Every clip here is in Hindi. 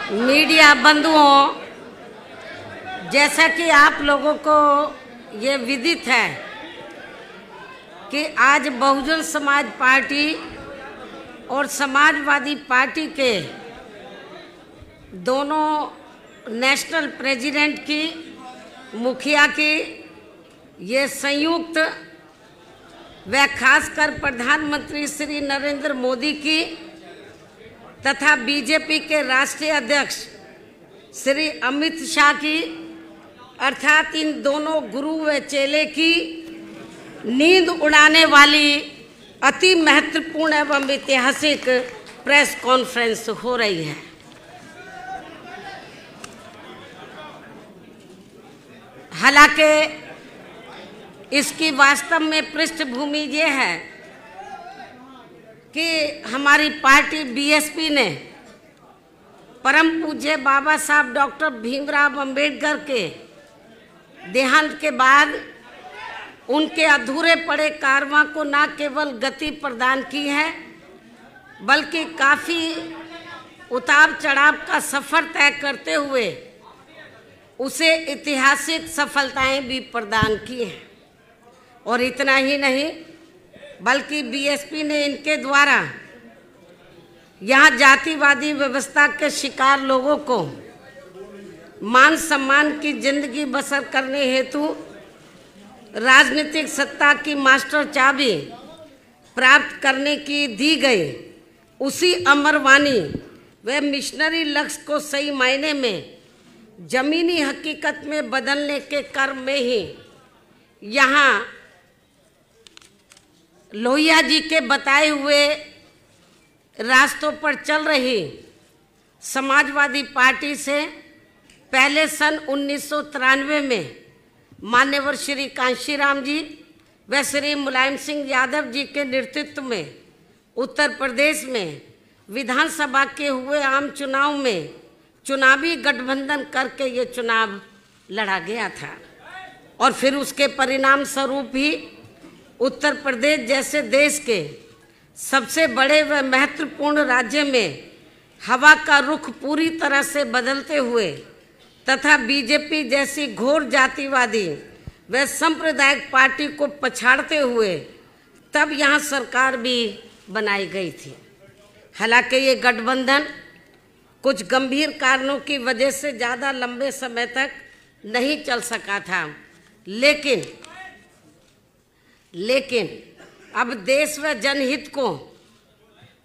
मीडिया बंधुओं, जैसा कि आप लोगों को ये विदित है कि आज बहुजन समाज पार्टी और समाजवादी पार्टी के दोनों नेशनल प्रेसिडेंट की, मुखिया की ये संयुक्त व खासकर प्रधानमंत्री श्री नरेंद्र मोदी की तथा बीजेपी के राष्ट्रीय अध्यक्ष श्री अमित शाह की, अर्थात इन दोनों गुरु व चेले की नींद उड़ाने वाली अति महत्वपूर्ण एवं ऐतिहासिक प्रेस कॉन्फ्रेंस हो रही है। हालांकि इसकी वास्तव में पृष्ठभूमि ये है कि हमारी पार्टी बीएसपी ने परम पूज्य बाबा साहब डॉक्टर भीमराव अंबेडकर के देहांत के बाद उनके अधूरे पड़े कारवां को न केवल गति प्रदान की है, बल्कि काफ़ी उतार चढ़ाव का सफ़र तय करते हुए उसे ऐतिहासिक सफलताएं भी प्रदान की हैं। और इतना ही नहीं, बल्कि बीएसपी ने इनके द्वारा यहाँ जातिवादी व्यवस्था के शिकार लोगों को मान सम्मान की जिंदगी बसर करने हेतु राजनीतिक सत्ता की मास्टर चाबी प्राप्त करने की दी गई उसी अमरवाणी व मिशनरी लक्ष्य को सही मायने में जमीनी हकीकत में बदलने के क्रम में ही यहाँ लोहिया जी के बताए हुए रास्तों पर चल रही समाजवादी पार्टी से पहले सन 1993 में मान्यवर श्री कांशीराम जी व श्री मुलायम सिंह यादव जी के नेतृत्व में उत्तर प्रदेश में विधानसभा के हुए आम चुनाव में चुनावी गठबंधन करके ये चुनाव लड़ा गया था। और फिर उसके परिणाम स्वरूप ही उत्तर प्रदेश जैसे देश के सबसे बड़े व महत्वपूर्ण राज्य में हवा का रुख पूरी तरह से बदलते हुए तथा बीजेपी जैसी घोर जातिवादी व सांप्रदायिक पार्टी को पछाड़ते हुए तब यहाँ सरकार भी बनाई गई थी। हालांकि ये गठबंधन कुछ गंभीर कारणों की वजह से ज़्यादा लंबे समय तक नहीं चल सका था, लेकिन अब देश व जनहित को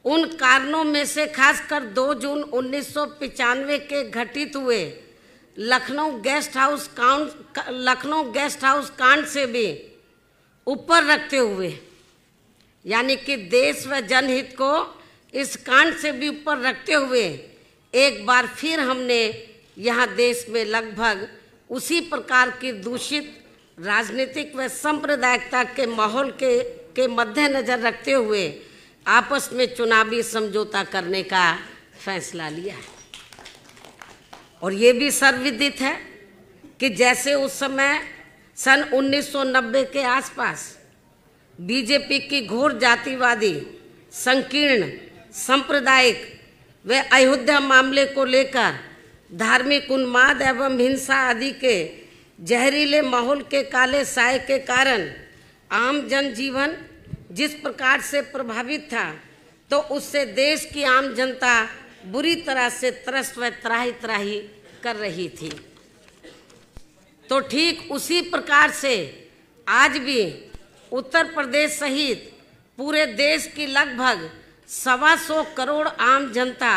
उन कारणों में से खासकर 2 जून 1995 के घटित हुए लखनऊ गेस्ट हाउस कांड से भी ऊपर रखते हुए, यानी कि देश व जनहित को इस कांड से भी ऊपर रखते हुए एक बार फिर हमने यहाँ देश में लगभग उसी प्रकार की दूषित राजनीतिक व सांप्रदायिकता के माहौल के मद्देनजर रखते हुए आपस में चुनावी समझौता करने का फैसला लिया है। और ये भी सर्वविदित है कि जैसे उस समय सन 1990 के आसपास बीजेपी की घोर जातिवादी, संकीर्ण, सांप्रदायिक व अयोध्या मामले को लेकर धार्मिक उन्माद एवं हिंसा आदि के जहरीले माहौल के काले साए के कारण आम जनजीवन जिस प्रकार से प्रभावित था, तो उससे देश की आम जनता बुरी तरह से त्रस्त व त्राही कर रही थी। तो ठीक उसी प्रकार से आज भी उत्तर प्रदेश सहित पूरे देश की लगभग 125 करोड़ आम जनता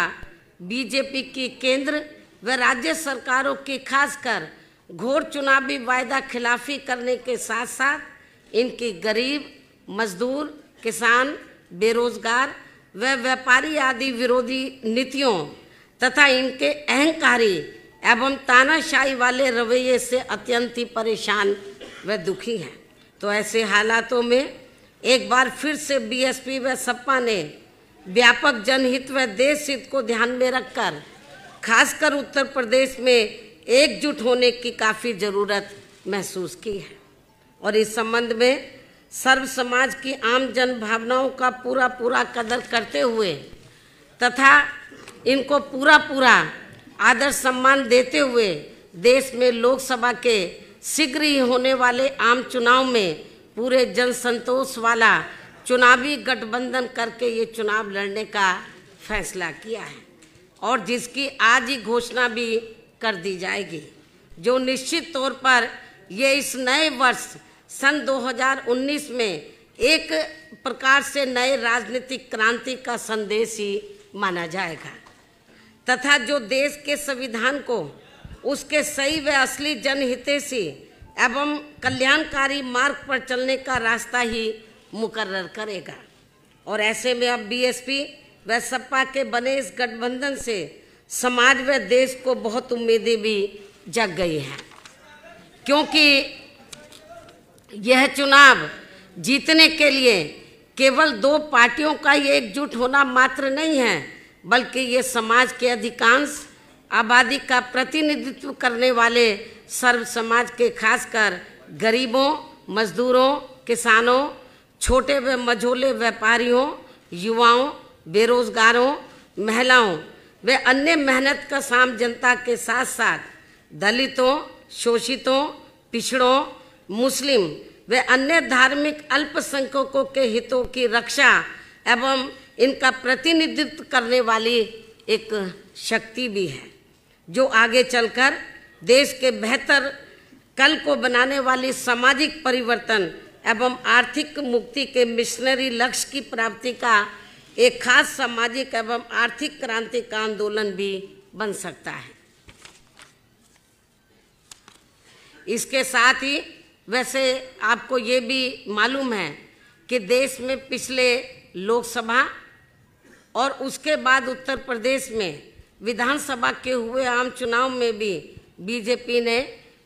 बीजेपी की केंद्र व राज्य सरकारों की खासकर घोर चुनावी वायदा खिलाफी करने के साथ साथ इनकी गरीब, मजदूर, किसान, बेरोजगार व व्यापारी आदि विरोधी नीतियों तथा इनके अहंकारी एवं तानाशाही वाले रवैये से अत्यंत ही परेशान व दुखी हैं। तो ऐसे हालातों में एक बार फिर से बीएसपी व सपा ने व्यापक जनहित व देश हित को ध्यान में रखकर खासकर उत्तर प्रदेश में एकजुट होने की काफ़ी ज़रूरत महसूस की है। और इस संबंध में सर्व समाज की आम जन भावनाओं का पूरा कदर करते हुए तथा इनको पूरा आदर सम्मान देते हुए देश में लोकसभा के शीघ्र ही होने वाले आम चुनाव में पूरे जन संतोष वाला चुनावी गठबंधन करके ये चुनाव लड़ने का फैसला किया है और जिसकी आज ही घोषणा भी कर दी जाएगी, जो निश्चित तौर पर ये इस नए वर्ष सन 2019 में एक प्रकार से नए राजनीतिक क्रांति का संदेश ही माना जाएगा तथा जो देश के संविधान को उसके सही व असली जनहितैषी एवं कल्याणकारी मार्ग पर चलने का रास्ता ही मुकर्रर करेगा। और ऐसे में अब बीएसपी व सपा के बने इस गठबंधन से समाज व देश को बहुत उम्मीदें भी जग गई हैं, क्योंकि यह चुनाव जीतने के लिए केवल दो पार्टियों का ही एकजुट होना मात्र नहीं है, बल्कि ये समाज के अधिकांश आबादी का प्रतिनिधित्व करने वाले सर्व समाज के खासकर गरीबों, मजदूरों, किसानों, छोटे व मझोले व्यापारियों, युवाओं, बेरोजगारों, महिलाओं व अन्य मेहनत का आम जनता के साथ साथ दलितों, शोषितों, पिछड़ों, मुस्लिम व अन्य धार्मिक अल्पसंख्यकों के हितों की रक्षा एवं इनका प्रतिनिधित्व करने वाली एक शक्ति भी है, जो आगे चलकर देश के बेहतर कल को बनाने वाली सामाजिक परिवर्तन एवं आर्थिक मुक्ति के मिशनरी लक्ष्य की प्राप्ति का एक खास सामाजिक एवं आर्थिक क्रांति का आंदोलन भी बन सकता है। इसके साथ ही वैसे आपको ये भी मालूम है कि देश में पिछले लोकसभा और उसके बाद उत्तर प्रदेश में विधानसभा के हुए आम चुनाव में भी बीजेपी ने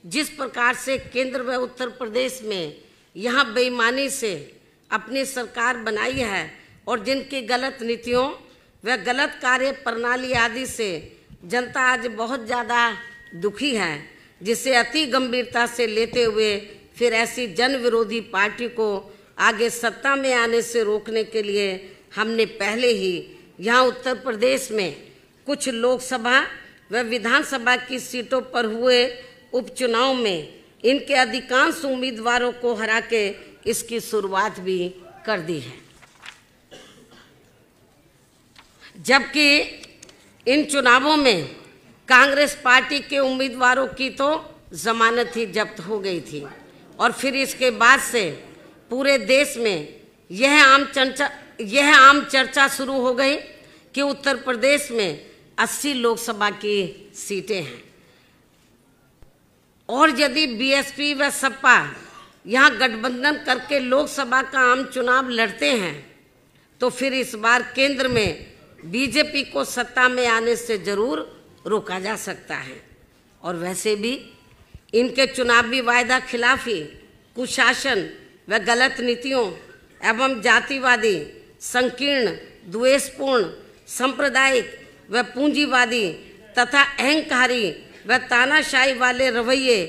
जिस प्रकार से केंद्र व उत्तर प्रदेश में यहाँ बेईमानी से अपनी सरकार बनाई है और जिनकी गलत नीतियों व गलत कार्य प्रणाली आदि से जनता आज बहुत ज़्यादा दुखी है, जिसे अति गंभीरता से लेते हुए फिर ऐसी जन विरोधी पार्टी को आगे सत्ता में आने से रोकने के लिए हमने पहले ही यहाँ उत्तर प्रदेश में कुछ लोकसभा व विधानसभा की सीटों पर हुए उपचुनाव में इनके अधिकांश उम्मीदवारों को हरा के इसकी शुरुआत भी कर दी है, जबकि इन चुनावों में कांग्रेस पार्टी के उम्मीदवारों की तो जमानत ही जब्त हो गई थी और फिर इसके बाद से पूरे देश में यह आम चर्चा शुरू हो गई कि उत्तर प्रदेश में 80 लोकसभा की सीटें हैं और यदि बीएसपी व सपा यहाँ गठबंधन करके लोकसभा का आम चुनाव लड़ते हैं तो फिर इस बार केंद्र में बीजेपी को सत्ता में आने से जरूर रोका जा सकता है। और वैसे भी इनके चुनावी वायदा खिलाफी, कुशासन व गलत नीतियों एवं जातिवादी, संकीर्ण, द्वेषपूर्ण, सांप्रदायिक व पूंजीवादी तथा अहंकारी व तानाशाही वाले रवैये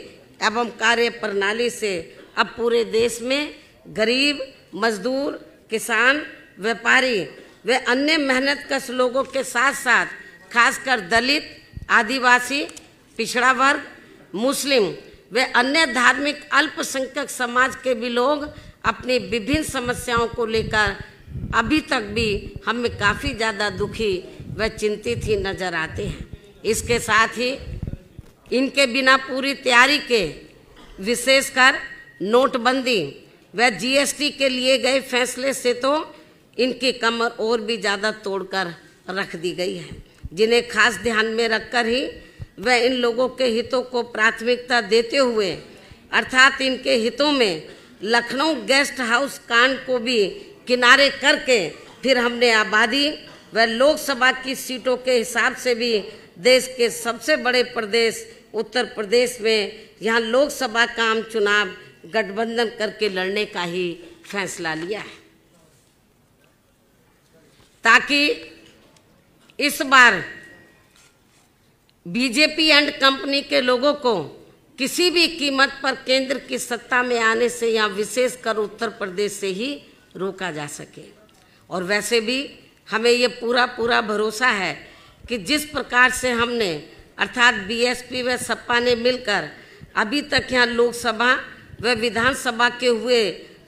एवं कार्य प्रणाली से अब पूरे देश में गरीब, मजदूर, किसान, व्यापारी व अन्य मेहनतकश लोगों के साथ साथ खासकर दलित, आदिवासी, पिछड़ा वर्ग, मुस्लिम व अन्य धार्मिक अल्पसंख्यक समाज के भी लोग अपनी विभिन्न समस्याओं को लेकर अभी तक भी हमें काफ़ी ज़्यादा दुखी व चिंतित ही नजर आते हैं। इसके साथ ही इनके बिना पूरी तैयारी के विशेषकर नोटबंदी व जीएसटी के लिए गए फैसले से तो इनकी कमर और भी ज़्यादा तोड़कर रख दी गई है, जिन्हें खास ध्यान में रखकर ही व इन लोगों के हितों को प्राथमिकता देते हुए अर्थात इनके हितों में लखनऊ गेस्ट हाउस कांड को भी किनारे करके फिर हमने आबादी व लोकसभा की सीटों के हिसाब से भी देश के सबसे बड़े प्रदेश उत्तर प्रदेश में यहाँ लोकसभा का आम चुनाव गठबंधन करके लड़ने का ही फैसला लिया है, ताकि इस बार बीजेपी एंड कंपनी के लोगों को किसी भी कीमत पर केंद्र की सत्ता में आने से या विशेषकर उत्तर प्रदेश से ही रोका जा सके। और वैसे भी हमें ये पूरा भरोसा है कि जिस प्रकार से हमने अर्थात बीएसपी व सपा ने मिलकर अभी तक यहाँ लोकसभा व विधानसभा के हुए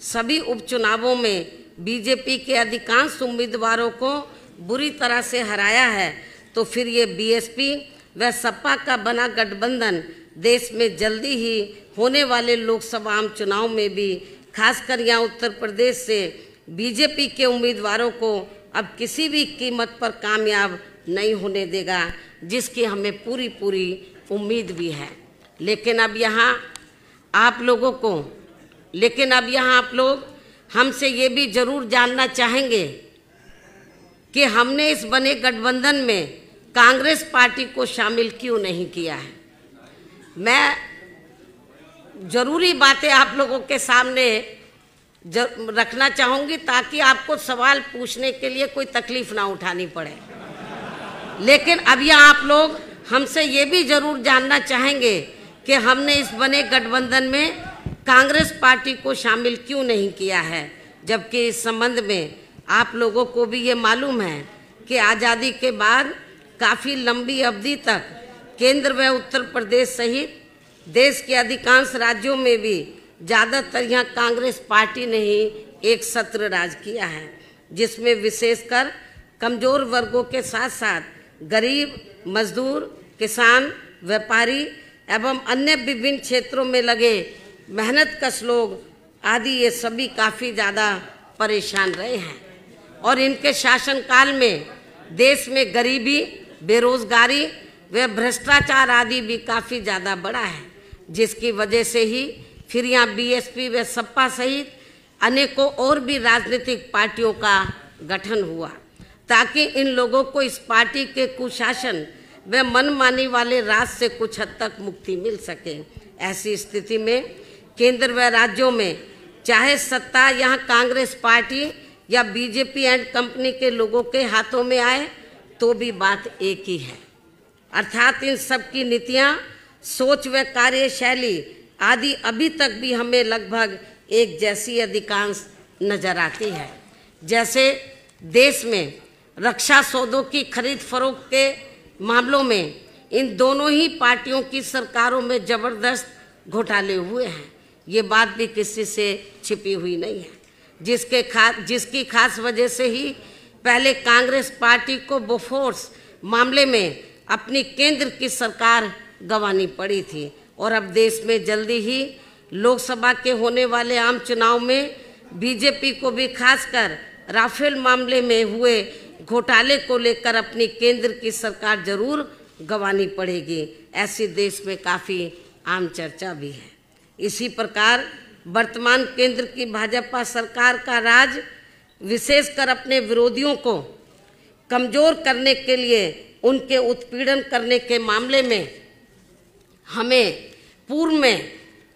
सभी उपचुनावों में बीजेपी के अधिकांश उम्मीदवारों को बुरी तरह से हराया है, तो फिर ये बीएसपी व सपा का बना गठबंधन देश में जल्दी ही होने वाले लोकसभा आम चुनाव में भी खासकर यहाँ उत्तर प्रदेश से बीजेपी के उम्मीदवारों को अब किसी भी कीमत पर कामयाब नहीं होने देगा, जिसकी हमें पूरी उम्मीद भी है। लेकिन अब यहाँ आप लोग हमसे ये भी जरूर जानना चाहेंगे कि हमने इस बने गठबंधन में कांग्रेस पार्टी को शामिल क्यों नहीं किया है। मैं जरूरी बातें आप लोगों के सामने रखना चाहूँगी ताकि आपको सवाल पूछने के लिए कोई तकलीफ ना उठानी पड़े। लेकिन अब यह आप लोग हमसे ये भी जरूर जानना चाहेंगे कि हमने इस बने गठबंधन में कांग्रेस पार्टी को शामिल क्यों नहीं किया है, जबकि इस संबंध में आप लोगों को भी ये मालूम है कि आज़ादी के बाद काफ़ी लंबी अवधि तक केंद्र व उत्तर प्रदेश सहित देश के अधिकांश राज्यों में भी ज़्यादातर यहाँ कांग्रेस पार्टी ने ही एक सत्र राज किया है, जिसमें विशेषकर कमज़ोर वर्गों के साथ साथ गरीब, मजदूर, किसान, व्यापारी एवं अन्य विभिन्न क्षेत्रों में लगे मेहनतकश लोग आदि ये सभी काफ़ी ज़्यादा परेशान रहे हैं। और इनके शासनकाल में देश में गरीबी, बेरोजगारी व भ्रष्टाचार आदि भी काफ़ी ज़्यादा बढ़ा है, जिसकी वजह से ही फिर यहाँ बीएसपी व सपा सहित अनेकों और भी राजनीतिक पार्टियों का गठन हुआ, ताकि इन लोगों को इस पार्टी के कुशासन व मनमानी वाले राज से कुछ हद तक मुक्ति मिल सके। ऐसी स्थिति में केंद्र व राज्यों में चाहे सत्ता यहाँ कांग्रेस पार्टी या बीजेपी एंड कंपनी के लोगों के हाथों में आए तो भी बात एक ही है, अर्थात इन सब की नीतियाँ, सोच व कार्यशैली आदि अभी तक भी हमें लगभग एक जैसी अधिकांश नजर आती है। जैसे देश में रक्षा सौदों की खरीद फरोख्त के मामलों में इन दोनों ही पार्टियों की सरकारों में जबरदस्त घोटाले हुए हैं, ये बात भी किसी से छिपी हुई नहीं है, जिसकी खास वजह से ही पहले कांग्रेस पार्टी को बोफोर्स मामले में अपनी केंद्र की सरकार गंवानी पड़ी थी, और अब देश में जल्दी ही लोकसभा के होने वाले आम चुनाव में बीजेपी को भी खासकर राफेल मामले में हुए घोटाले को लेकर अपनी केंद्र की सरकार जरूर गंवानी पड़ेगी। ऐसी देश में काफ़ी आम चर्चा भी है। इसी प्रकार वर्तमान केंद्र की भाजपा सरकार का राज विशेषकर अपने विरोधियों को कमज़ोर करने के लिए उनके उत्पीड़न करने के मामले में हमें पूर्व में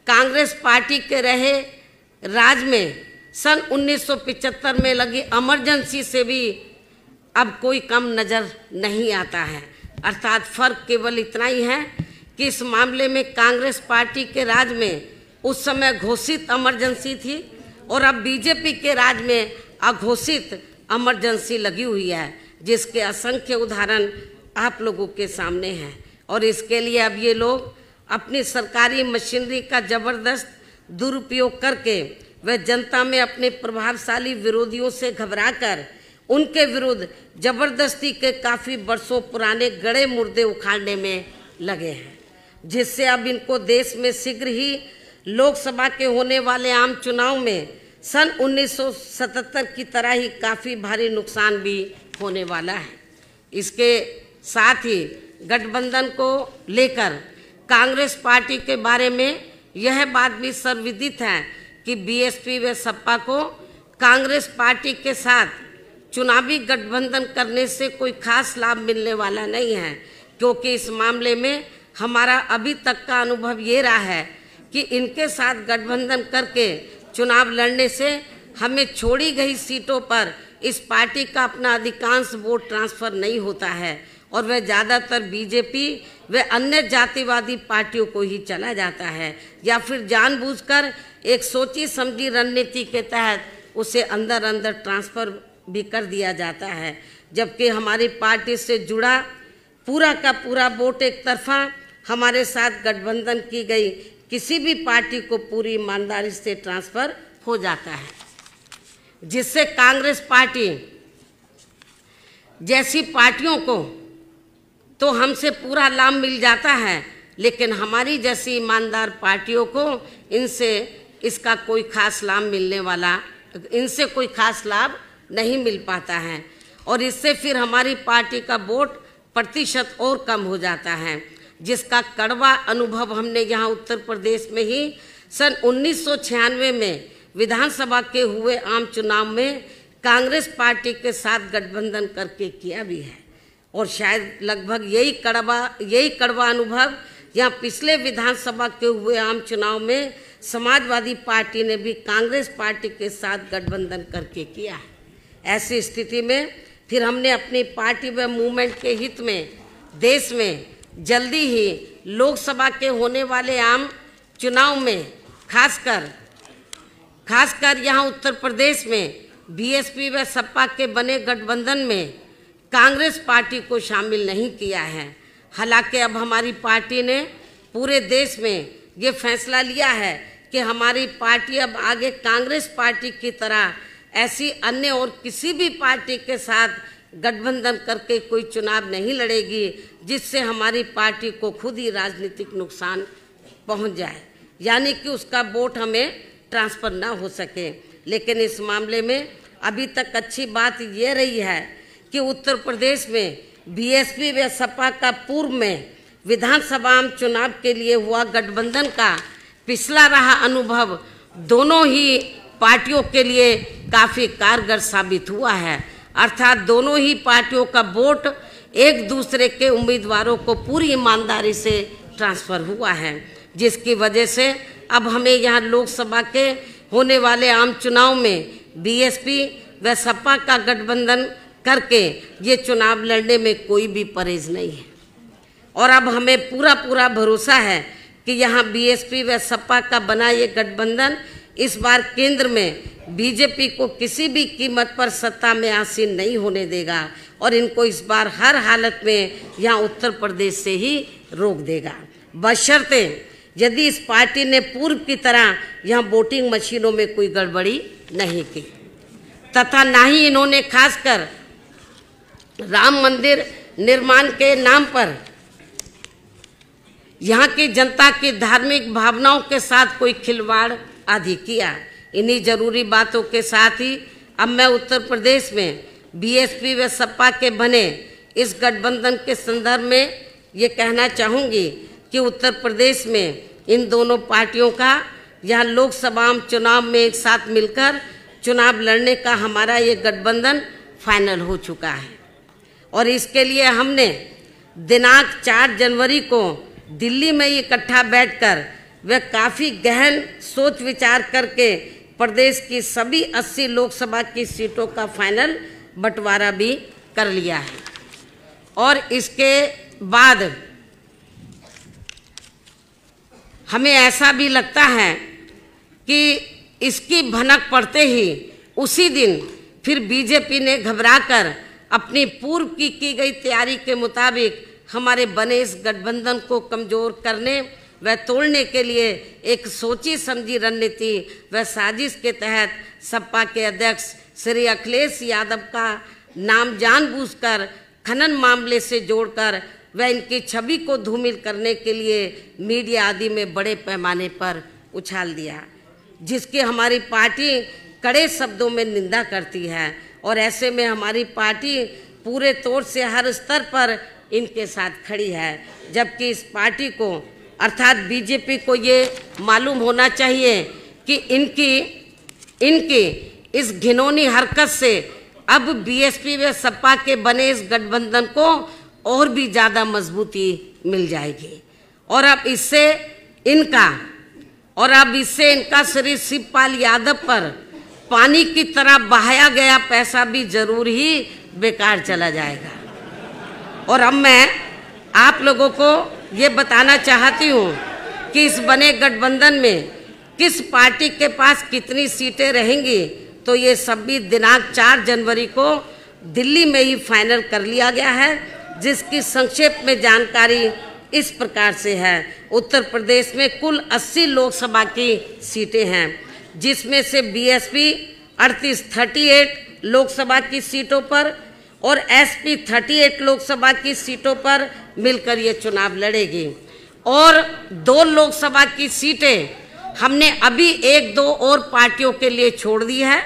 कांग्रेस पार्टी के रहे राज में सन 1975 में लगी इमरजेंसी से भी अब कोई कम नज़र नहीं आता है। अर्थात फर्क केवल इतना ही है कि इस मामले में कांग्रेस पार्टी के राज में उस समय घोषित इमरजेंसी थी और अब बीजेपी के राज में अघोषित इमरजेंसी लगी हुई है, जिसके असंख्य उदाहरण आप लोगों के सामने हैं। और इसके लिए अब ये लोग अपनी सरकारी मशीनरी का जबरदस्त दुरुपयोग करके वे जनता में अपने प्रभावशाली विरोधियों से घबराकर उनके विरुद्ध जबरदस्ती के काफ़ी वर्षों पुराने गड़े मुर्दे उखाड़ने में लगे हैं, जिससे अब इनको देश में शीघ्र ही लोकसभा के होने वाले आम चुनाव में सन 1977 की तरह ही काफ़ी भारी नुकसान भी होने वाला है। इसके साथ ही गठबंधन को लेकर कांग्रेस पार्टी के बारे में यह बात भी सर्वविदित है कि बीएसपी व सपा को कांग्रेस पार्टी के साथ चुनावी गठबंधन करने से कोई खास लाभ मिलने वाला नहीं है, क्योंकि इस मामले में हमारा अभी तक का अनुभव ये रहा है कि इनके साथ गठबंधन करके चुनाव लड़ने से हमें छोड़ी गई सीटों पर इस पार्टी का अपना अधिकांश वोट ट्रांसफ़र नहीं होता है और वह ज़्यादातर बीजेपी व अन्य जातिवादी पार्टियों को ही चला जाता है, या फिर जानबूझकर एक सोची समझी रणनीति के तहत उसे अंदर अंदर ट्रांसफ़र भी कर दिया जाता है। जबकि हमारी पार्टी से जुड़ा पूरा का पूरा वोट एक तरफा हमारे साथ गठबंधन की गई किसी भी पार्टी को पूरी ईमानदारी से ट्रांसफर हो जाता है, जिससे कांग्रेस पार्टी जैसी पार्टियों को तो हमसे पूरा लाभ मिल जाता है, लेकिन हमारी जैसी ईमानदार पार्टियों को इसका कोई खास लाभ इनसे कोई खास लाभ नहीं मिल पाता है, और इससे फिर हमारी पार्टी का वोट प्रतिशत और कम हो जाता है, जिसका कड़वा अनुभव हमने यहाँ उत्तर प्रदेश में ही सन 1996 में विधानसभा के हुए आम चुनाव में कांग्रेस पार्टी के साथ गठबंधन करके किया भी है। और शायद लगभग यही कड़वा अनुभव यहाँ पिछले विधानसभा के हुए आम चुनाव में समाजवादी पार्टी ने भी कांग्रेस पार्टी के साथ गठबंधन करके किया है। ऐसी स्थिति में फिर हमने अपनी पार्टी व मूवमेंट के हित में देश में जल्दी ही लोकसभा के होने वाले आम चुनाव में खासकर यहाँ उत्तर प्रदेश में बीएसपी व सपा के बने गठबंधन में कांग्रेस पार्टी को शामिल नहीं किया है। हालांकि अब हमारी पार्टी ने पूरे देश में ये फैसला लिया है कि हमारी पार्टी अब आगे कांग्रेस पार्टी की तरह ऐसी अन्य और किसी भी पार्टी के साथ गठबंधन करके कोई चुनाव नहीं लड़ेगी, जिससे हमारी पार्टी को खुद ही राजनीतिक नुकसान पहुंच जाए, यानी कि उसका वोट हमें ट्रांसफर ना हो सके। लेकिन इस मामले में अभी तक अच्छी बात ये रही है कि उत्तर प्रदेश में बीएसपी व सपा का पूर्व में विधानसभा चुनाव के लिए हुआ गठबंधन का पिछला रहा अनुभव दोनों ही पार्टियों के लिए काफ़ी कारगर साबित हुआ है। अर्थात दोनों ही पार्टियों का वोट एक दूसरे के उम्मीदवारों को पूरी ईमानदारी से ट्रांसफ़र हुआ है, जिसकी वजह से अब हमें यहाँ लोकसभा के होने वाले आम चुनाव में बीएसपी व सपा का गठबंधन करके ये चुनाव लड़ने में कोई भी परहेज नहीं है। और अब हमें पूरा भरोसा है कि यहाँ बीएसपी व सपा का बना ये गठबंधन इस बार केंद्र में बीजेपी को किसी भी कीमत पर सत्ता में आसीन नहीं होने देगा, और इनको इस बार हर हालत में यहाँ उत्तर प्रदेश से ही रोक देगा, बशर्ते यदि इस पार्टी ने पूर्व की तरह यहाँ वोटिंग मशीनों में कोई गड़बड़ी नहीं की, तथा ना ही इन्होंने खासकर राम मंदिर निर्माण के नाम पर यहाँ की जनता की धार्मिक भावनाओं के साथ कोई खिलवाड़ आदि किया। इन्हीं जरूरी बातों के साथ ही अब मैं उत्तर प्रदेश में बीएसपी व सपा के बने इस गठबंधन के संदर्भ में ये कहना चाहूँगी कि उत्तर प्रदेश में इन दोनों पार्टियों का यहाँ लोकसभा चुनाव में एक साथ मिलकर चुनाव लड़ने का हमारा ये गठबंधन फाइनल हो चुका है, और इसके लिए हमने दिनांक 4 जनवरी को दिल्ली में इकट्ठा बैठकर वे काफ़ी गहन सोच विचार करके प्रदेश की सभी 80 लोकसभा की सीटों का फाइनल बंटवारा भी कर लिया है। और इसके बाद हमें ऐसा भी लगता है कि इसकी भनक पड़ते ही उसी दिन फिर बीजेपी ने घबराकर अपनी पूर्व की गई तैयारी के मुताबिक हमारे बने इस गठबंधन को कमज़ोर करने व तोड़ने के लिए एक सोची समझी रणनीति व साजिश के तहत सपा के अध्यक्ष श्री अखिलेश यादव का नाम जानबूझकर खनन मामले से जोड़कर व इनकी छवि को धूमिल करने के लिए मीडिया आदि में बड़े पैमाने पर उछाल दिया, जिसकी हमारी पार्टी कड़े शब्दों में निंदा करती है। और ऐसे में हमारी पार्टी पूरे तौर से हर स्तर पर इनके साथ खड़ी है, जबकि इस पार्टी को अर्थात बीजेपी को ये मालूम होना चाहिए कि इनकी इस घिनौनी हरकत से अब बीएसपी व सपा के बने इस गठबंधन को और भी ज़्यादा मजबूती मिल जाएगी। और अब इससे इनका श्री शिवपाल यादव पर पानी की तरह बहाया गया पैसा भी जरूर ही बेकार चला जाएगा। और अब मैं आप लोगों को ये बताना चाहती हूँ कि इस बने गठबंधन में किस पार्टी के पास कितनी सीटें रहेंगी, तो ये सब भी दिनांक 4 जनवरी को दिल्ली में ही फाइनल कर लिया गया है। जिसकी संक्षेप में जानकारी इस प्रकार से है। उत्तर प्रदेश में कुल 80 लोकसभा की सीटें हैं, जिसमें से बीएसपी 38 लोकसभा की सीटों पर और एसपी 38 लोकसभा की सीटों पर मिलकर ये चुनाव लड़ेगी। और 2 लोकसभा की सीटें हमने अभी 1-2 और पार्टियों के लिए छोड़ दी है।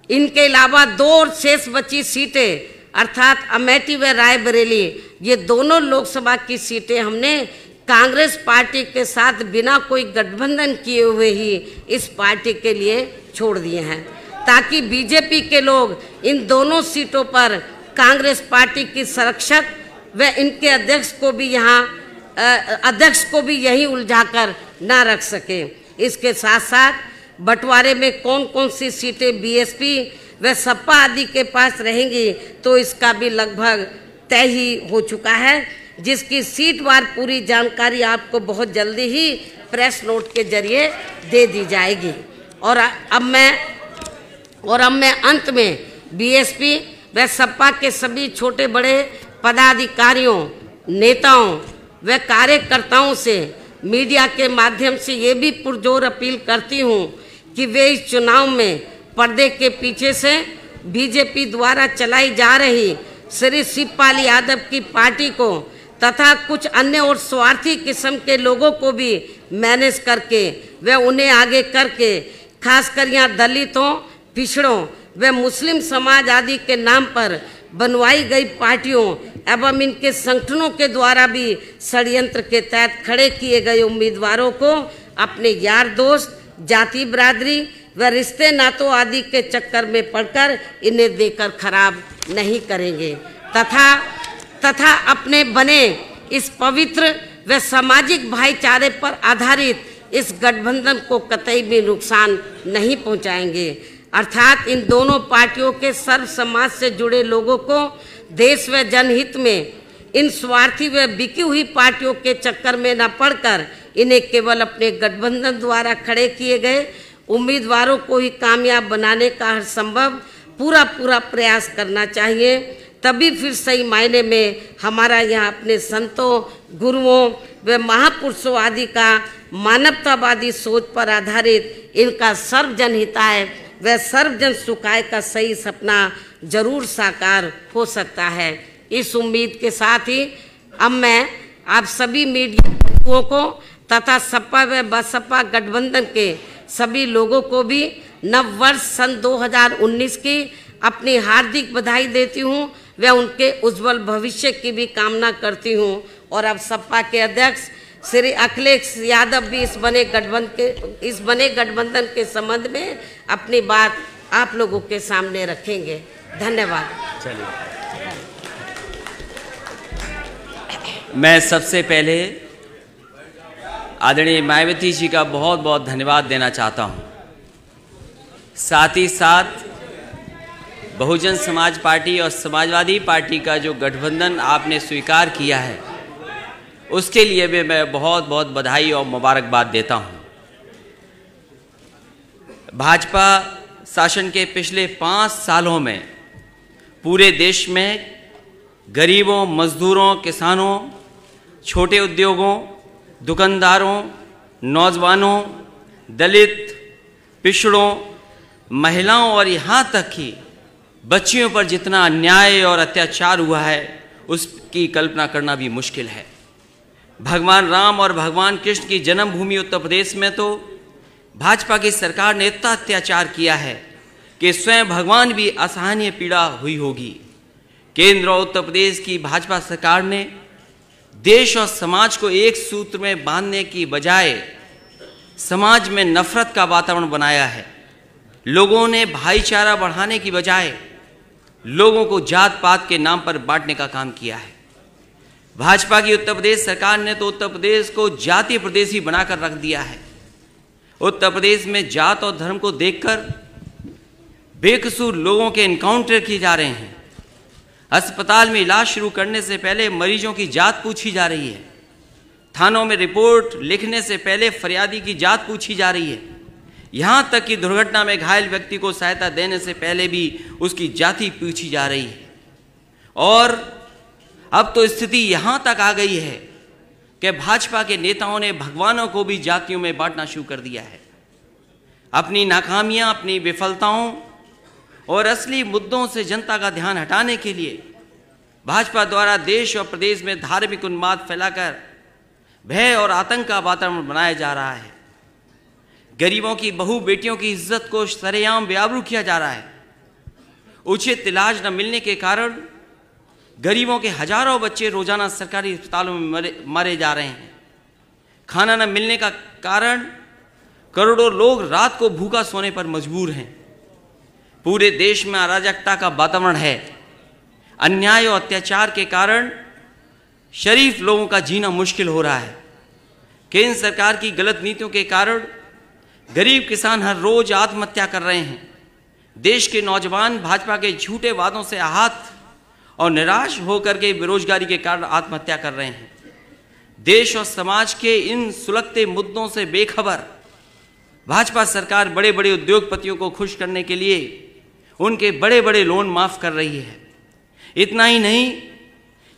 इनके अलावा 2 और शेष बची सीटें अर्थात अमेठी व रायबरेली, ये दोनों लोकसभा की सीटें हमने कांग्रेस पार्टी के साथ बिना कोई गठबंधन किए हुए ही इस पार्टी के लिए छोड़ दिए हैं, ताकि बीजेपी के लोग इन दोनों सीटों पर कांग्रेस पार्टी की संरक्षक व इनके अध्यक्ष को भी यही उलझाकर ना रख सके। इसके साथ साथ बंटवारे में कौन कौन सी सीटें बीएसपी व सपा आदि के पास रहेंगी, तो इसका भी लगभग तय ही हो चुका है, जिसकी सीटवार पूरी जानकारी आपको बहुत जल्दी ही प्रेस नोट के जरिए दे दी जाएगी। और अब मैं अंत में बीएसपी व सपा के सभी छोटे बड़े पदाधिकारियों, नेताओं व कार्यकर्ताओं से मीडिया के माध्यम से ये भी पुरजोर अपील करती हूँ कि वे इस चुनाव में पर्दे के पीछे से बीजेपी द्वारा चलाई जा रही श्री शिवपाल यादव की पार्टी को तथा कुछ अन्य और स्वार्थी किस्म के लोगों को भी मैनेज करके व उन्हें आगे करके खासकर यहाँ दलितों, पिछड़ों व मुस्लिम समाज आदि के नाम पर बनवाई गई पार्टियों एवं इनके संगठनों के द्वारा भी षड्यंत्र के तहत खड़े किए गए उम्मीदवारों को अपने यार दोस्त, जाति बिरादरी व रिश्ते नातों आदि के चक्कर में पड़कर इन्हें देकर खराब नहीं करेंगे तथा अपने बने इस पवित्र व सामाजिक भाईचारे पर आधारित इस गठबंधन को कतई भी नुकसान नहीं पहुंचाएंगे। अर्थात इन दोनों पार्टियों के सर्व समाज से जुड़े लोगों को देश व जनहित में इन स्वार्थी व बिकी हुई पार्टियों के चक्कर में न पड़कर इन्हें केवल अपने गठबंधन द्वारा खड़े किए गए उम्मीदवारों को ही कामयाब बनाने का हर संभव पूरा प्रयास करना चाहिए। तभी फिर सही मायने में हमारा यहाँ अपने संतों, गुरुओं व महापुरुषों आदि का मानवतावादी सोच पर आधारित इनका सर्वजन हिताय व सर्वजन सुखाय का सही सपना जरूर साकार हो सकता है। इस उम्मीद के साथ ही अब मैं आप सभी मीडिया को तथा सपा व बसपा गठबंधन के सभी लोगों को भी नव वर्ष सन 2019 की अपनी हार्दिक बधाई देती हूँ व उनके उज्जवल भविष्य की भी कामना करती हूँ। और अब सपा के अध्यक्ष श्री अखिलेश यादव भी इस बने गठबंधन के संबंध में अपनी बात आप लोगों के सामने रखेंगे। धन्यवाद। चलिए, मैं सबसे पहले आदरणीय मायावती जी का बहुत बहुत धन्यवाद देना चाहता हूं। साथ ही साथ बहुजन समाज पार्टी और समाजवादी पार्टी का जो गठबंधन आपने स्वीकार किया है, उसके लिए भी मैं बहुत बहुत बधाई और मुबारकबाद देता हूं। भाजपा शासन के पिछले 5 सालों में पूरे देश में गरीबों, मजदूरों, किसानों, छोटे उद्योगों, दुकानदारों, नौजवानों, दलित, पिछड़ों, महिलाओं और यहाँ तक कि बच्चियों पर जितना अन्याय और अत्याचार हुआ है उसकी कल्पना करना भी मुश्किल है। भगवान राम और भगवान कृष्ण की जन्मभूमि उत्तर प्रदेश में तो भाजपा की सरकार ने इतना अत्याचार किया है कि स्वयं भगवान भी असहनीय पीड़ा हुई होगी। केंद्र और उत्तर प्रदेश की भाजपा सरकार ने देश और समाज को एक सूत्र में बांधने की बजाय समाज में नफरत का वातावरण बनाया है। लोगों ने भाईचारा बढ़ाने की बजाय लोगों को जात पात के नाम पर बांटने का काम किया है। भाजपा की उत्तर प्रदेश सरकार ने तो उत्तर प्रदेश को जातीय प्रदेश ही बनाकर रख दिया है। उत्तर प्रदेश में जात और धर्म को देखकर बेकसूर लोगों के एनकाउंटर किए जा रहे हैं। अस्पताल में इलाज शुरू करने से पहले मरीजों की जात पूछी जा रही है। थानों में रिपोर्ट लिखने से पहले फरियादी की जात पूछी जा रही है। यहाँ तक कि दुर्घटना में घायल व्यक्ति को सहायता देने से पहले भी उसकी जाति पूछी जा रही है। और अब तो स्थिति यहां तक आ गई है कि भाजपा के नेताओं ने भगवानों को भी जातियों में बांटना शुरू कर दिया है। अपनी नाकामियां, अपनी विफलताओं और असली मुद्दों से जनता का ध्यान हटाने के लिए भाजपा द्वारा देश और प्रदेश में धार्मिक उन्माद फैलाकर भय और आतंक का वातावरण बनाया जा रहा है। गरीबों की बहू बेटियों की इज्जत को सरेआम बेआबरू किया जा रहा है। उचित इलाज न मिलने के कारण गरीबों के हजारों बच्चे रोजाना सरकारी अस्पतालों में मारे जा रहे हैं। खाना न मिलने का कारण करोड़ों लोग रात को भूखा सोने पर मजबूर हैं। पूरे देश में अराजकता का वातावरण है। अन्याय और अत्याचार के कारण शरीफ लोगों का जीना मुश्किल हो रहा है। केंद्र सरकार की गलत नीतियों के कारण गरीब किसान हर रोज आत्महत्या कर रहे हैं। देश के नौजवान भाजपा के झूठे वादों से आहत और निराश होकर के बेरोजगारी के कारण आत्महत्या कर रहे हैं। देश और समाज के इन सुलगते मुद्दों से बेखबर भाजपा सरकार बड़े बड़े उद्योगपतियों को खुश करने के लिए उनके बड़े बड़े लोन माफ कर रही है। इतना ही नहीं,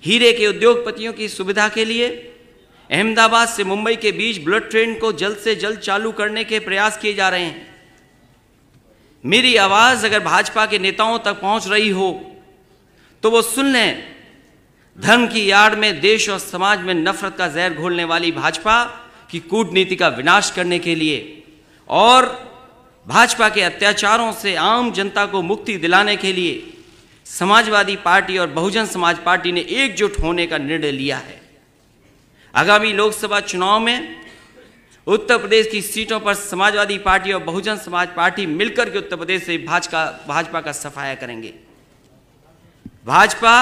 हीरे के उद्योगपतियों की सुविधा के लिए अहमदाबाद से मुंबई के बीच बुलेट ट्रेन को जल्द से जल्द चालू करने के प्रयास किए जा रहे हैं। मेरी आवाज अगर भाजपा के नेताओं तक पहुंच रही हो तो वो सुन लें। धर्म की आड़ में देश और समाज में नफरत का जहर घोलने वाली भाजपा की कूटनीति का विनाश करने के लिए और भाजपा के अत्याचारों से आम जनता को मुक्ति दिलाने के लिए समाजवादी पार्टी और बहुजन समाज पार्टी ने एकजुट होने का निर्णय लिया है। आगामी लोकसभा चुनाव में उत्तर प्रदेश की सीटों पर समाजवादी पार्टी और बहुजन समाज पार्टी मिलकर के उत्तर प्रदेश से भाजपा का सफाया करेंगे। भाजपा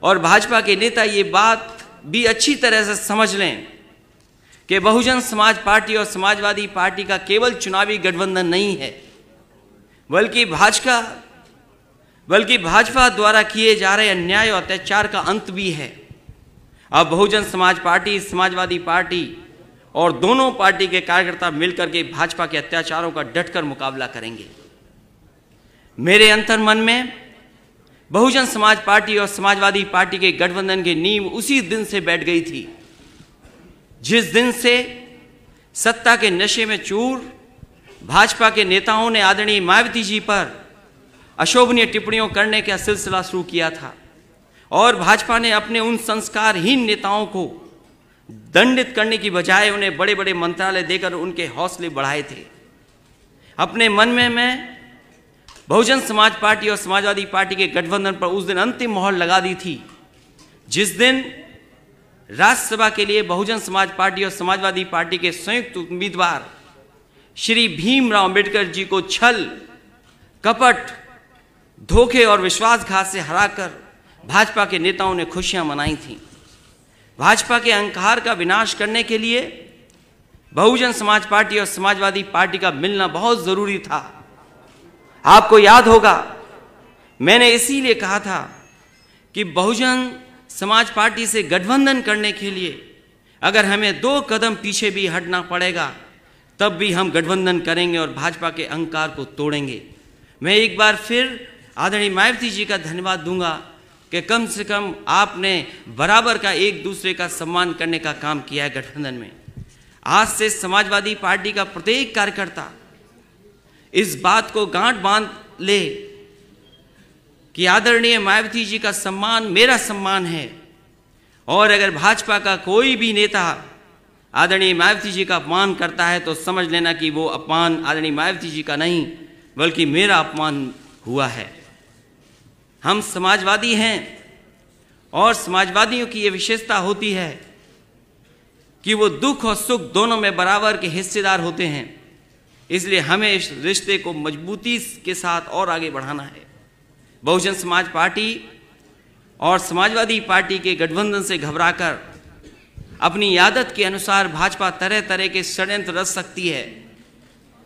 और भाजपा के नेता ये बात भी अच्छी तरह से समझ लें कि बहुजन समाज पार्टी और समाजवादी पार्टी का केवल चुनावी गठबंधन नहीं है, बल्कि भाजपा द्वारा किए जा रहे अन्याय और अत्याचार का अंत भी है। अब बहुजन समाज पार्टी, समाजवादी पार्टी और दोनों पार्टी के कार्यकर्ता मिलकर के भाजपा के अत्याचारों का डटकर मुकाबला करेंगे। मेरे अंतर्मन में बहुजन समाज पार्टी और समाजवादी पार्टी के गठबंधन की नींव उसी दिन से बैठ गई थी जिस दिन से सत्ता के नशे में चूर भाजपा के नेताओं ने आदरणीय मायावती जी पर अशोभनीय टिप्पणियों करने का सिलसिला शुरू किया था और भाजपा ने अपने उन संस्कारहीन नेताओं को दंडित करने की बजाय उन्हें बड़े बड़े मंत्रालय देकर उनके हौसले बढ़ाए थे। अपने मन में मैं बहुजन समाज पार्टी और समाजवादी पार्टी के गठबंधन पर उस दिन अंतिम मोहर लगा दी थी जिस दिन राज्यसभा के लिए बहुजन समाज पार्टी और समाजवादी पार्टी के संयुक्त उम्मीदवार श्री भीमराव अंबेडकर जी को छल, कपट, धोखे और विश्वासघात से हराकर भाजपा के नेताओं ने खुशियां मनाई थीं। भाजपा के अहंकार का विनाश करने के लिए बहुजन समाज पार्टी और समाजवादी पार्टी का मिलना बहुत जरूरी था। आपको याद होगा, मैंने इसीलिए कहा था कि बहुजन समाज पार्टी से गठबंधन करने के लिए अगर हमें 2 कदम पीछे भी हटना पड़ेगा तब भी हम गठबंधन करेंगे और भाजपा के अहंकार को तोड़ेंगे। मैं एक बार फिर आदरणीय मायावती जी का धन्यवाद दूंगा कि कम से कम आपने बराबर का एक दूसरे का सम्मान करने का काम किया है गठबंधन में। आज से समाजवादी पार्टी का प्रत्येक कार्यकर्ता इस बात को गांठ बांध ले कि आदरणीय मायावती जी का सम्मान मेरा सम्मान है और अगर भाजपा का कोई भी नेता आदरणीय मायावती जी का अपमान करता है तो समझ लेना कि वो अपमान आदरणीय मायावती जी का नहीं बल्कि मेरा अपमान हुआ है। हम समाजवादी हैं और समाजवादियों की ये विशेषता होती है कि वो दुख और सुख दोनों में बराबर के हिस्सेदार होते हैं। इसलिए हमें इस रिश्ते को मजबूती के साथ और आगे बढ़ाना है। बहुजन समाज पार्टी और समाजवादी पार्टी के गठबंधन से घबराकर अपनी आदत के अनुसार भाजपा तरह तरह के षड्यंत्र रच सकती है,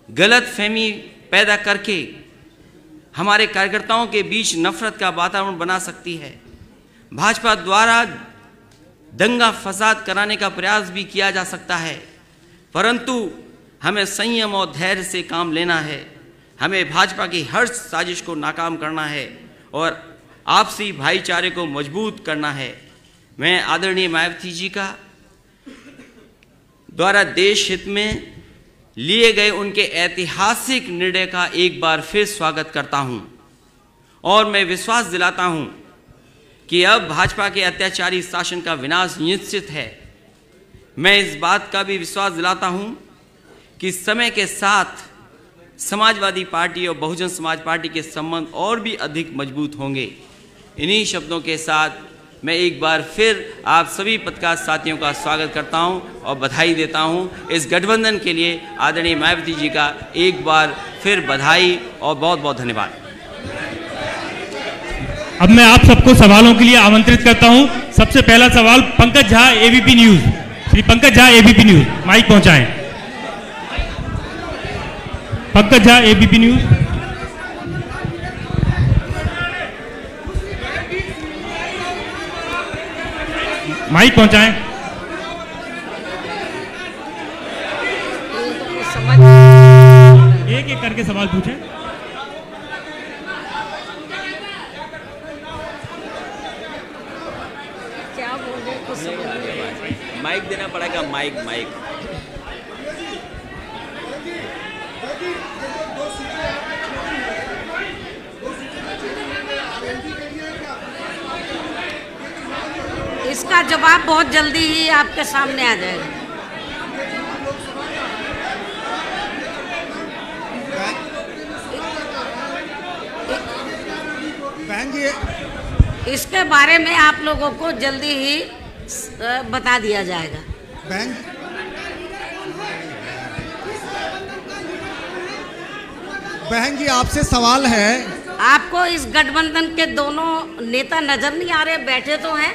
गलत फहमी पैदा करके हमारे कार्यकर्ताओं के बीच नफरत का वातावरण बना सकती है। भाजपा द्वारा दंगा फसाद कराने का प्रयास भी किया जा सकता है, परंतु हमें संयम और धैर्य से काम लेना है। हमें भाजपा की हर साजिश को नाकाम करना है और आपसी भाईचारे को मजबूत करना है। मैं आदरणीय मायावती जी का द्वारा देश हित में लिए गए उनके ऐतिहासिक निर्णय का एक बार फिर स्वागत करता हूं और मैं विश्वास दिलाता हूं कि अब भाजपा के अत्याचारी शासन का विनाश निश्चित है। मैं इस बात का भी विश्वास दिलाता हूं कि समय के साथ समाजवादी पार्टी और बहुजन समाज पार्टी के संबंध और भी अधिक मजबूत होंगे। इन्हीं शब्दों के साथ मैं एक बार फिर आप सभी पत्रकार साथियों का स्वागत करता हूं और बधाई देता हूं। इस गठबंधन के लिए आदरणीय मायावती जी का एक बार फिर बधाई और बहुत बहुत धन्यवाद। अब मैं आप सबको सवालों के लिए आमंत्रित करता हूं। सबसे पहला सवाल Pankaj Jha, ABP news. Shri Pankaj Jha, ABP news, mic पहुंचाएं। Pankaj Jha, ABP news. Mic पहुंचाएं। एक एक करके सवाल पूछें। क्या बोले कुछ समझ नहीं आया। माइक देना पड़ेगा, माइक। इसका जवाब बहुत जल्दी ही आपके सामने आ जाएगा। बहन जी, इसके बारे में आप लोगों को जल्दी ही बता दिया जाएगा। बहन जी आपसे सवाल है। आपको इस गठबंधन के दोनों नेता नजर नहीं आ रहे? बैठे तो हैं।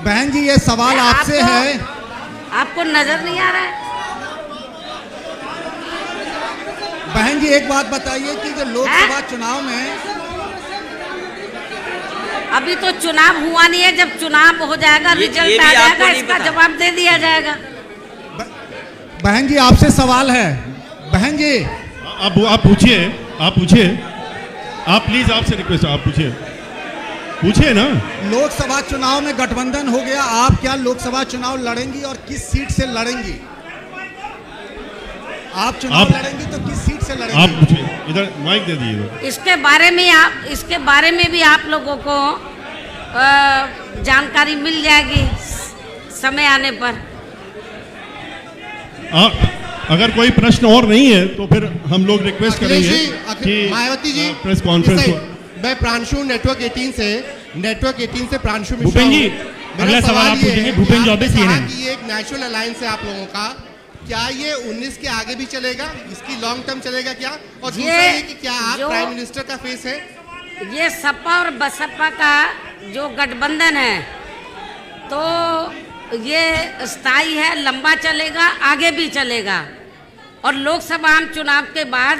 बहन जी ये सवाल आपसे है। आपको नजर नहीं आ रहा है? बहन जी एक बात बताइए कि जो लोकसभा चुनाव में, अभी तो चुनाव हुआ नहीं है, जब चुनाव हो जाएगा, रिजल्ट आ जाएगा, इसका जवाब दे दिया जाएगा। बहन जी आपसे सवाल है। बहन जी आप पूछिए, आप प्लीज, आपसे रिक्वेस्ट, आप पूछिए ना। लोकसभा चुनाव में गठबंधन हो गया, आप क्या लोकसभा चुनाव लड़ेंगी और किस सीट से लड़ेंगी? आप चुनाव लड़ेंगी तो किस सीट से लड़ेंगी? आप पूछिए, इधर माइक दे दीजिए। इसके बारे में भी आप लोगों को जानकारी मिल जाएगी समय आने पर। अगर कोई प्रश्न और नहीं है तो फिर हम लोग रिक्वेस्ट करेंगे कि मायावती जी प्रेस कॉन्फ्रेंस को। मैं प्रांशु नेटवर्क 18 से प्रांशु मिश्रा। भूपेन जी अगला सवाल आप पूछेंगे। भूपेन चौबे, CNN। ये एक नेशनल अलायंस है आप लोगों का, क्या ये 19 के आगे भी चलेगा? इसकी लॉन्ग टर्म चलेगा क्या? और दूसरा ये कि क्या आप प्राइम मिनिस्टर का फेस है? ये सपा और बसपा का जो गठबंधन है तो ये स्थायी है, लंबा चलेगा, आगे भी चलेगा। और लोकसभा आम चुनाव के बाद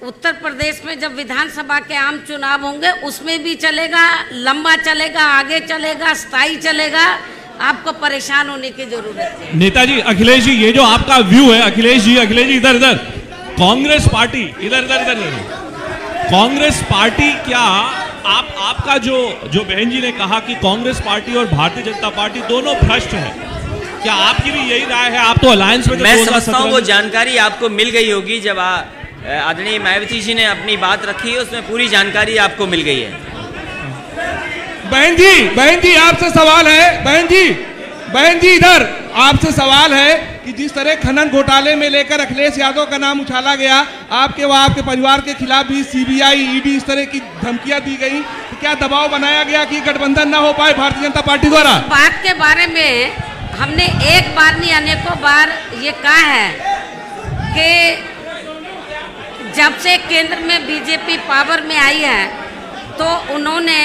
उत्तर प्रदेश में जब विधानसभा के आम चुनाव होंगे उसमें भी चलेगा, लंबा चलेगा, आगे चलेगा, स्थायी चलेगा। आपको परेशान होने की जरूरत है। नेताजी अखिलेश जी, ये जो आपका व्यू है, अखिलेश जी इधर कांग्रेस पार्टी, इधर कांग्रेस पार्टी, क्या आपका जो बहन जी ने कहा कि कांग्रेस पार्टी और भारतीय जनता पार्टी दोनों भ्रष्ट है, क्या आपकी भी यही राय है? आप तो अलायंस में, मैं समझता हूँ वो जानकारी आपको मिल गई होगी। जब आदरणीय मायावती जी ने अपनी बात रखी है उसमें पूरी जानकारी आपको मिल गई है। बहन जी आपसे सवाल है। बहन जी इधर आपसे सवाल है कि जिस तरह खनन घोटाले में लेकर अखिलेश यादव का नाम उछाला गया, आपके व आपके परिवार के खिलाफ भी CBI, ED इस तरह की धमकियां दी गई, तो क्या दबाव बनाया गया कि गठबंधन ना हो पाए भारतीय जनता पार्टी द्वारा? बात के बारे में हमने एक बार नहीं अनेकों बार ये कहा है कि जब से केंद्र में बीजेपी पावर में आई है तो उन्होंने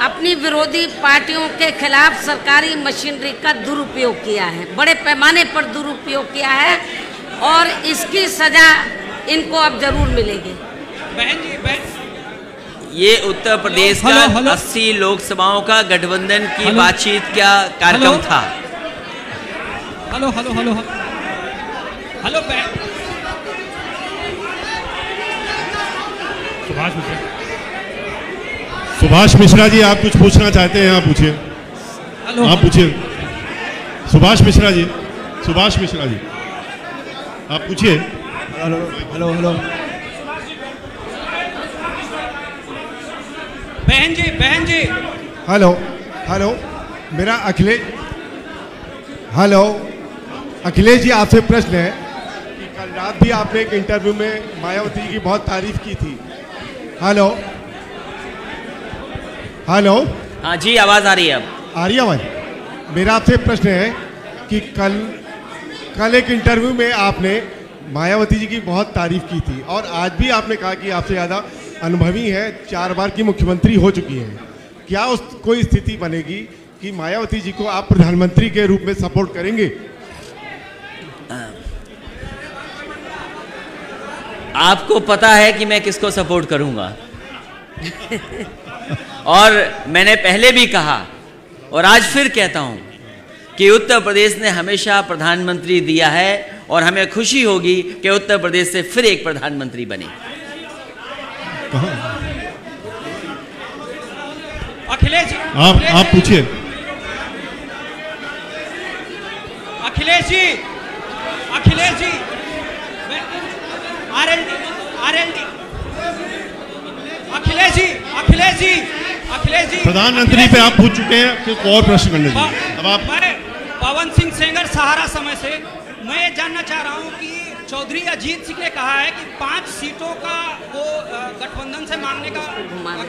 अपनी विरोधी पार्टियों के खिलाफ सरकारी मशीनरी का दुरुपयोग किया है, बड़े पैमाने पर दुरुपयोग किया है और इसकी सजा इनको अब जरूर मिलेगी। ये उत्तर प्रदेश का 80 लोकसभाओं का गठबंधन की बातचीत क्या कार्यक्रम था? हेलो सुभाष मिश्रा जी, आप कुछ पूछना चाहते हैं? आप पूछिए, आप पूछिए। सुभाष मिश्रा जी, सुभाष मिश्रा जी, आप पूछिए। Hello hello hello. बहन जी। हेलो हेलो, मेरा अखिलेश जी आपसे प्रश्न है कि कल रात भी आपने एक इंटरव्यू में मायावती जी की बहुत तारीफ की थी। Hello hello. हाँ जी, आवाज़ आ रही है अब? आ रही है आवाज़। मेरा आपसे प्रश्न है कि कल एक इंटरव्यू में आपने मायावती जी की बहुत तारीफ की थी और आज भी आपने कहा कि आपसे ज़्यादा अनुभवी है, 4 बार की मुख्यमंत्री हो चुकी हैं। क्या उस कोई स्थिति बनेगी कि मायावती जी को आप प्रधानमंत्री के रूप में सपोर्ट करेंगे? आपको पता है कि मैं किसको सपोर्ट करूंगा और मैंने पहले भी कहा और आज फिर कहता हूं कि उत्तर प्रदेश ने हमेशा प्रधानमंत्री दिया है और हमें खुशी होगी कि उत्तर प्रदेश से फिर एक प्रधानमंत्री बने। अखिलेश जी, आप पूछिए। अखिलेश जी, आरएलडी, अखिलेश जी, प्रधानमंत्री पे आप पूछ चुके हैं कि और प्रश्न करने दीजिए। अब आप। मैं पवन सिंह सेंगर सहारा समय से मैं ये जानना चाह रहा हूँ कि चौधरी अजीत सिंह ने कहा है कि 5 सीटों का वो गठबंधन से मांगने का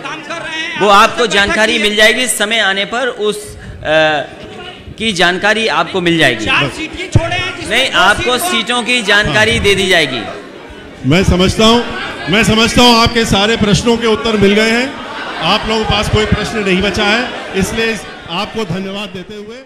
काम कर रहे हैं। वो आपको जानकारी मिल जाएगी समय आने पर, उस की जानकारी आपको मिल जाएगी। 4 सीट ही छोड़े हैं। नहीं, आपको सीटों की जानकारी दे दी जाएगी। मैं समझता हूं आपके सारे प्रश्नों के उत्तर मिल गए हैं। आप लोगों के पास कोई प्रश्न नहीं बचा है, इसलिए आपको धन्यवाद देते हुए